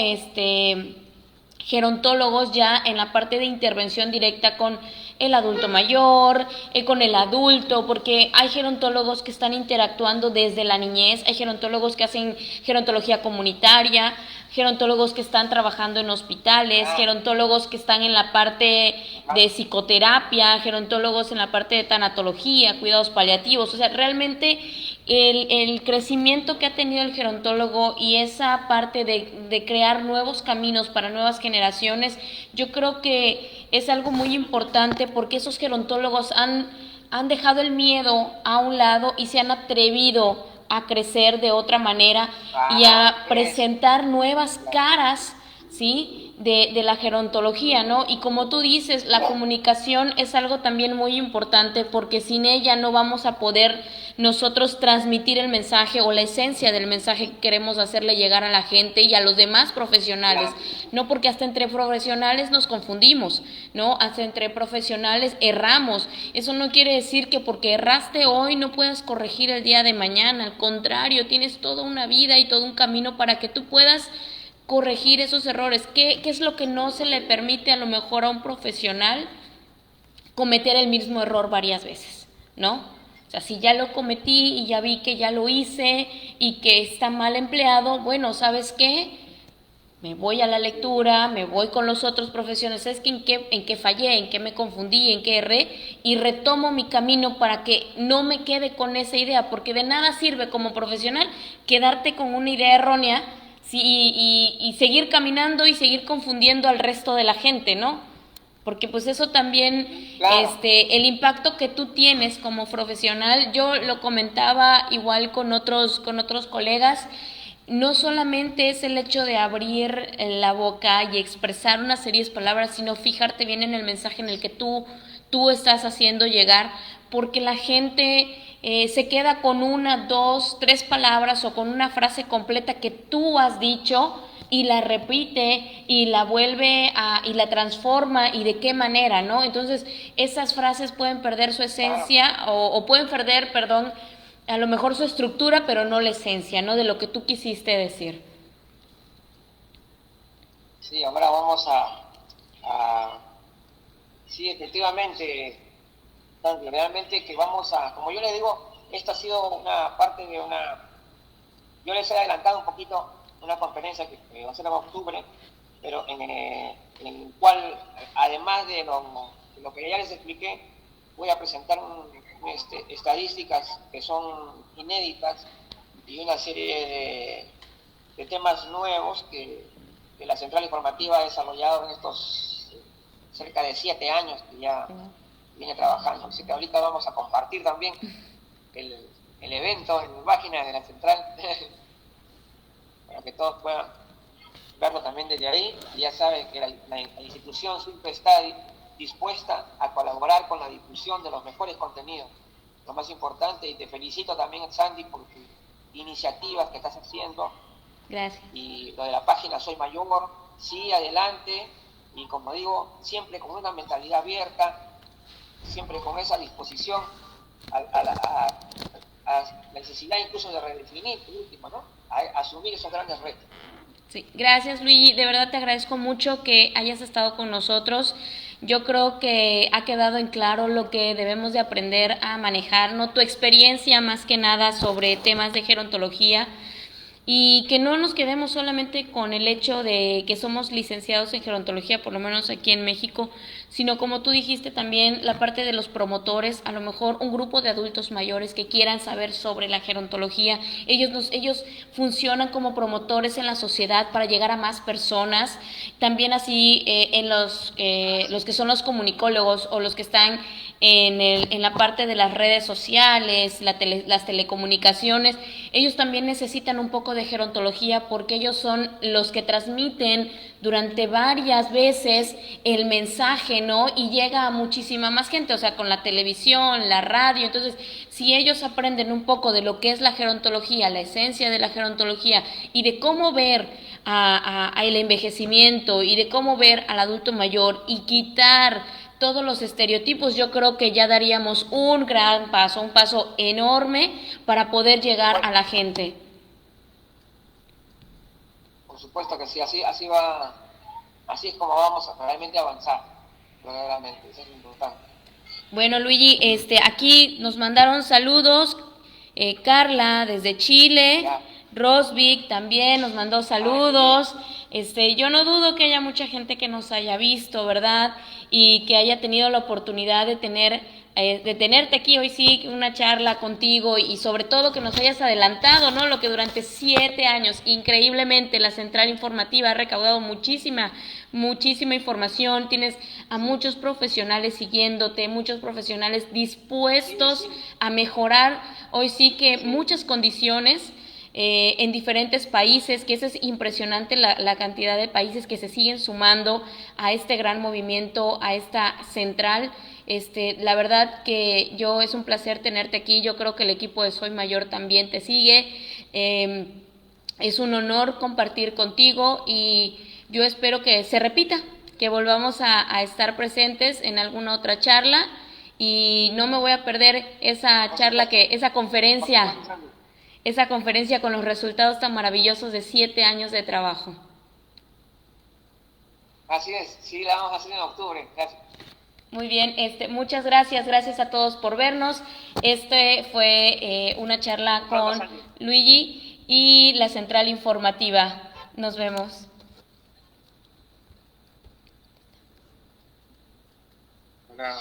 gerontólogos ya en la parte de intervención directa con el adulto mayor, con el adulto, porque hay gerontólogos que están interactuando desde la niñez, hay gerontólogos que hacen gerontología comunitaria, gerontólogos que están trabajando en hospitales, gerontólogos que están en la parte de psicoterapia, gerontólogos en la parte de tanatología, cuidados paliativos. O sea, realmente el crecimiento que ha tenido el gerontólogo y esa parte de crear nuevos caminos para nuevas generaciones, yo creo que es algo muy importante, porque esos gerontólogos han dejado el miedo a un lado y se han atrevido a crecer de otra manera y a presentar nuevas caras, ¿sí?, de la gerontología, ¿no? Y como tú dices, la comunicación es algo también muy importante, porque sin ella no vamos a poder nosotros transmitir el mensaje o la esencia del mensaje que queremos hacerle llegar a la gente y a los demás profesionales, ¿no? Porque hasta entre profesionales nos confundimos, ¿no? Hasta entre profesionales erramos. Eso no quiere decir que porque erraste hoy no puedas corregir el día de mañana. Al contrario, tienes toda una vida y todo un camino para que tú puedas corregir esos errores. ¿Qué es lo que no se le permite a lo mejor a un profesional? Cometer el mismo error varias veces, ¿no? O sea, si ya lo cometí y ya vi que ya lo hice y que está mal empleado, bueno, ¿sabes qué? Me voy a la lectura, me voy con los otros profesionales, ¿sabes qué? ¿En qué fallé? ¿En qué me confundí? ¿En qué erré? Y retomo mi camino para que no me quede con esa idea, porque de nada sirve como profesional quedarte con una idea errónea, sí, y seguir caminando y seguir confundiendo al resto de la gente, ¿no? Porque pues eso también, Claro. el impacto que tú tienes como profesional, yo lo comentaba igual con otros colegas, no solamente es el hecho de abrir la boca y expresar una serie de palabras, sino fijarte bien en el mensaje en el que tú estás haciendo llegar, porque la gente se queda con una, dos, tres palabras o con una frase completa que tú has dicho y la repite y la vuelve y la transforma, y de qué manera, ¿no? Entonces esas frases pueden perder su esencia o pueden perder, perdón, a lo mejor su estructura, pero no la esencia, ¿no? De lo que tú quisiste decir. Sí, ahora vamos sí, efectivamente, Santi, realmente que vamos como yo le digo, esta ha sido una parte de yo les he adelantado un poquito una conferencia que va a ser en octubre, pero en el cual, además de lo que ya les expliqué, voy a presentar estadísticas que son inéditas y una serie de temas nuevos que la Central Informativa ha desarrollado en estos cerca de 7 años que ya viene trabajando. Así que ahorita vamos a compartir también el evento en la página de la Central para que todos puedan verlo también desde ahí. Y ya saben que la institución siempre está dispuesta a colaborar con la difusión de los mejores contenidos, lo más importante, y te felicito también, Sandy, por tus iniciativas que estás haciendo. Gracias. Y lo de la página Soy Mayor, sí, adelante, y como digo, siempre con una mentalidad abierta, siempre con esa disposición a la necesidad incluso de redefinir, por último, ¿no? A asumir esos grandes retos. Sí, gracias, Luigi, de verdad te agradezco mucho que hayas estado con nosotros. Yo creo que ha quedado en claro lo que debemos de aprender a manejar, ¿no? Tu experiencia más que nada sobre temas de gerontología, y que no nos quedemos solamente con el hecho de que somos licenciados en gerontología, por lo menos aquí en México, sino, como tú dijiste, también la parte de los promotores, a lo mejor un grupo de adultos mayores que quieran saber sobre la gerontología. Ellos funcionan como promotores en la sociedad para llegar a más personas. También así en los que son los comunicólogos o los que están en la parte de las redes sociales, las telecomunicaciones, ellos también necesitan un poco de gerontología, porque ellos son los que transmiten durante varias veces el mensaje, ¿no? Y llega a muchísima más gente, o sea, con la televisión, la radio. Entonces, si ellos aprenden un poco de lo que es la gerontología, la esencia de la gerontología y de cómo ver el envejecimiento y de cómo ver al adulto mayor y quitar todos los estereotipos, yo creo que ya daríamos un gran paso, un paso enorme para poder llegar a la gente. Por supuesto que sí, así va Así es como vamos a realmente avanzar, verdaderamente, eso es lo importante. Bueno, Luigi, aquí nos mandaron saludos, Carla desde Chile, Ya. Rosvik también nos mandó saludos. Yo no dudo que haya mucha gente que nos haya visto, ¿verdad? Y que haya tenido la oportunidad de tenerte aquí hoy sí, una charla contigo y sobre todo que nos hayas adelantado, ¿no? Lo que durante 7 años, increíblemente, la Central Informativa ha recaudado muchísima información, tienes a muchos profesionales siguiéndote, muchos profesionales dispuestos a mejorar hoy sí que muchas condiciones en diferentes países, que eso es impresionante la cantidad de países que se siguen sumando a este gran movimiento, a esta central. La verdad que es un placer tenerte aquí, yo creo que el equipo de Soy Mayor también te sigue, es un honor compartir contigo y yo espero que se repita, que volvamos a estar presentes en alguna otra charla y no me voy a perder esa charla, esa conferencia con los resultados tan maravillosos de 7 años de trabajo. Así es, sí, la vamos a hacer en octubre, gracias. Muy bien, muchas gracias a todos por vernos. Fue una charla con Luigi y la Central Informativa. Nos vemos. Hola.